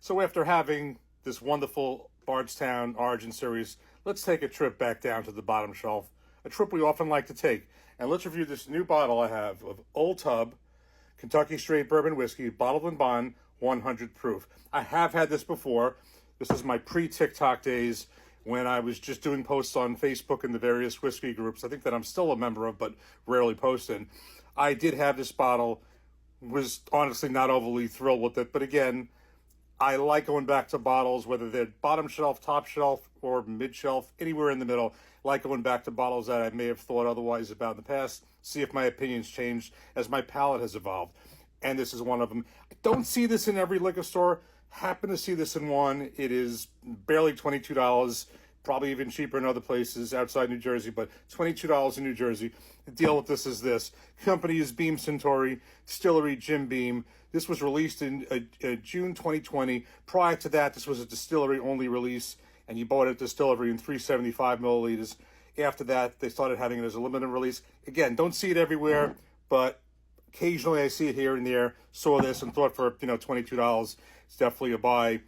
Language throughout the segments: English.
So after having this wonderful Bardstown Origin Series, let's take a trip back down to the bottom shelf, a trip we often like to take. And let's review this new bottle I have of Old Tub Kentucky Straight Bourbon Whiskey, bottled in bond, 100 proof. I have had this before. This is my pre-TikTok days when I was just doing posts on Facebook and the various whiskey groups. I think that I'm still a member of, but rarely posting. I did have this bottle, was honestly not overly thrilled with it. But again, I like going back to bottles, whether they're bottom shelf, top shelf, or mid shelf, anywhere in the middle. I like going back to bottles that I may have thought otherwise about in the past, see if my opinions changed as my palate has evolved. And this is one of them. I don't see this in every liquor store. Happen to see this in one. It is barely $22, probably even cheaper in other places outside New Jersey, but $22 in New Jersey. The deal with this is this. Company is Beam Suntory, distillery Jim Beam. This was released in June 2020. Prior to that, this was a distillery-only release, and you bought it at distillery in 375 milliliters. After that, they started having it as a limited release. Again, don't see it everywhere, but occasionally I see it here and there. Saw this and thought for $22, it's definitely a buy.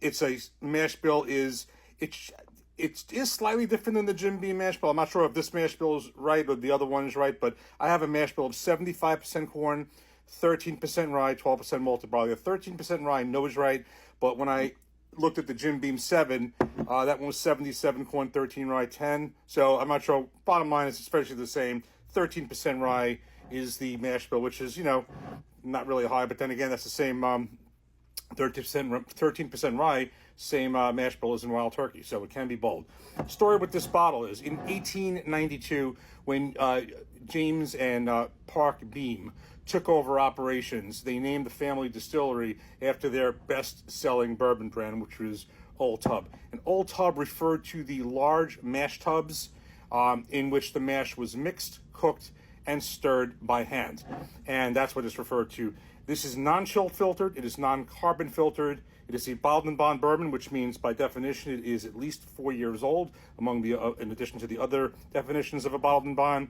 It's a mash bill is it is slightly different than the Jim Beam mash bill. I'm not sure if this mash bill is right or the other one is right, but I have a mash bill of 75% corn, 13% rye, 12% malted barley. The 13% rye I know is right, but when I looked at the Jim Beam 7, that one was 77 corn, 13 rye, 10. So I'm not sure. Bottom line is especially the same. 13% rye is the mash bill, which is, not really high, but then again, that's the same 13% rye, same mash bill as in Wild Turkey, so it can be bold. Story with this bottle is, in 1892, when James and Park Beam took over operations, they named the family distillery after their best-selling bourbon brand, which was Old Tub. And Old Tub referred to the large mash tubs in which the mash was mixed, cooked, and stirred by hand. And that's what it's referred to. This is non-chill filtered. It is non-carbon filtered. It is a bottled in bond bourbon, which means by definition it is at least 4 years old, among the in addition to the other definitions of a bottled in bond.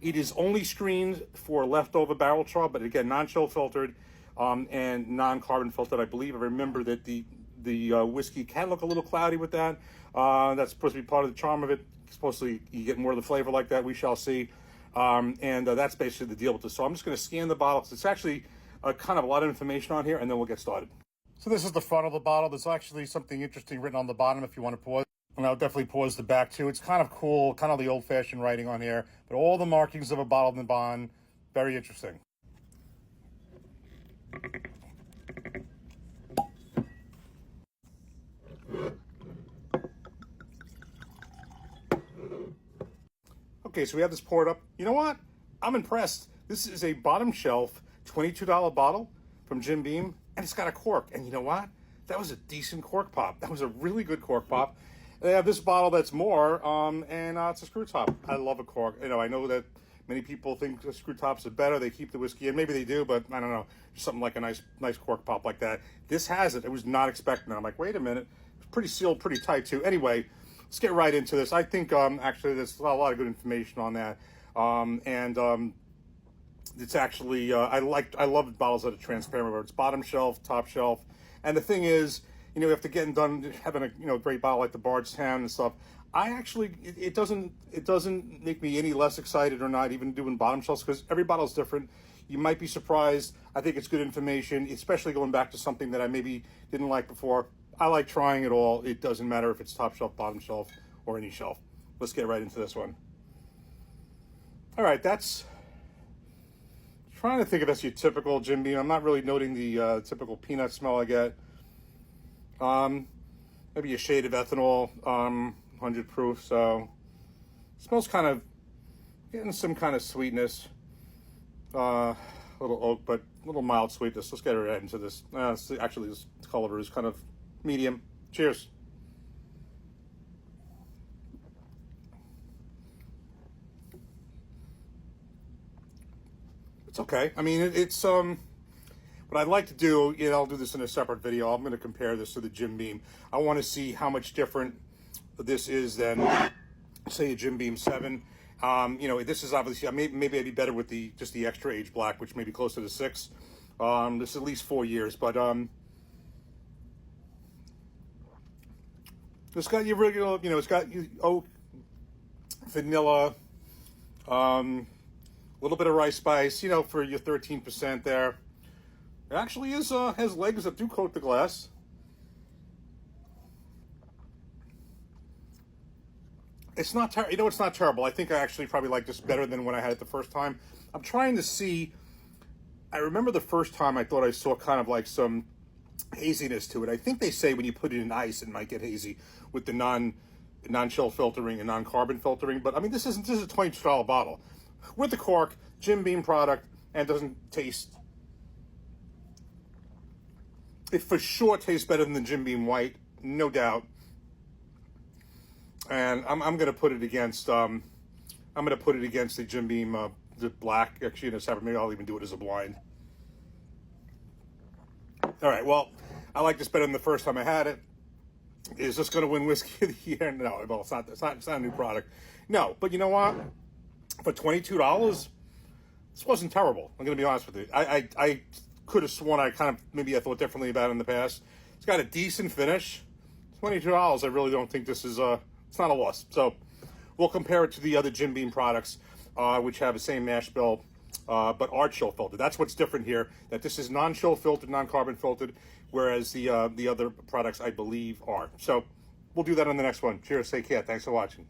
It is only screened for leftover barrel char, but again, non-chill filtered and non-carbon filtered. I believe I remember that the whiskey can look a little cloudy with that. That's supposed to be part of the charm of it. Supposedly you get more of the flavor like that. We shall see. And that's basically the deal with this. So I'm just going to scan the bottle because it's actually kind of a lot of information on here, and then we'll get started. So this is the front of the bottle. There's actually something interesting written on the bottom if you want to pause. And I'll definitely pause the back too. It's kind of cool, kind of the old-fashioned writing on here, but all the markings of a bottled in bond, very interesting. Okay, so we have this poured up. You know what? I'm impressed. This is a bottom shelf $22 bottle from Jim Beam, and it's got a cork. And you know what? That was a decent cork pop. That was a really good cork pop. They have this bottle that's more, and it's a screw top. I love a cork. I know that many people think the screw tops are better. They keep the whiskey in. Maybe they do, but I don't know. Something like a nice cork pop like that. This has it. I was not expecting it. I'm like, wait a minute. It's pretty sealed, pretty tight too. Anyway, let's get right into this. I think actually there's a lot of good information on that, and it's actually I love bottles that are transparent, where it's bottom shelf, top shelf, and the thing is, after getting done having a great bottle like the Bardstown and stuff, I actually it doesn't make me any less excited or not even doing bottom shelves, because every bottle is different. You might be surprised. I think it's good information, especially going back to something that I maybe didn't like before. I like trying it all. It doesn't matter if it's top shelf, bottom shelf, or any shelf. Let's get right into this one. All right, that's trying to think if that's your typical Jim Beam. I'm not really noting the typical peanut smell I get. Maybe a shade of ethanol, 100 proof. So it smells kind of getting some kind of sweetness. A little oak, but a little mild sweetness. Let's get right into this. Actually, this color is kind of medium. Cheers. It's okay. I mean, it's what I'd like to do, I'll do this in a separate video. I'm going to compare this to the Jim Beam. I want to see how much different this is than, say, a Jim Beam 7. This is obviously, maybe I'd be better with just the extra age black, which may be closer to 6. This is at least 4 years, but It's got your regular, it's got oak, vanilla, a little bit of rice spice, for your 13% there. It actually has legs that do coat the glass. It's not terrible. It's not terrible. I think I actually probably like this better than when I had it the first time. I'm trying to see. I remember the first time I thought I saw kind of like some haziness to it. I think they say when you put it in ice, it might get hazy with the non-chill filtering and non-carbon filtering. But I mean, this is a $22 bottle with the cork, Jim Beam product, and doesn't taste. It for sure tastes better than the Jim Beam White, no doubt. And I'm going to put it against the Jim Beam the black. Actually, in a separate, maybe I'll even do it as a blind. All right. Well, I like this better than the first time I had it. Is this going to win whiskey of the year? No. Well, it's not. It's not a new product. No. But you know what? For $22, this wasn't terrible. I'm going to be honest with you. I could have sworn I thought differently about it in the past. It's got a decent finish. $22. I really don't think this is it's not a loss. So we'll compare it to the other Jim Beam products, which have the same mash bill, but are chill filtered. That's what's different here, that this is non-chill filtered, non-carbon filtered, whereas the other products, I believe, are. So we'll do that on the next one. Cheers, take care. Thanks for watching.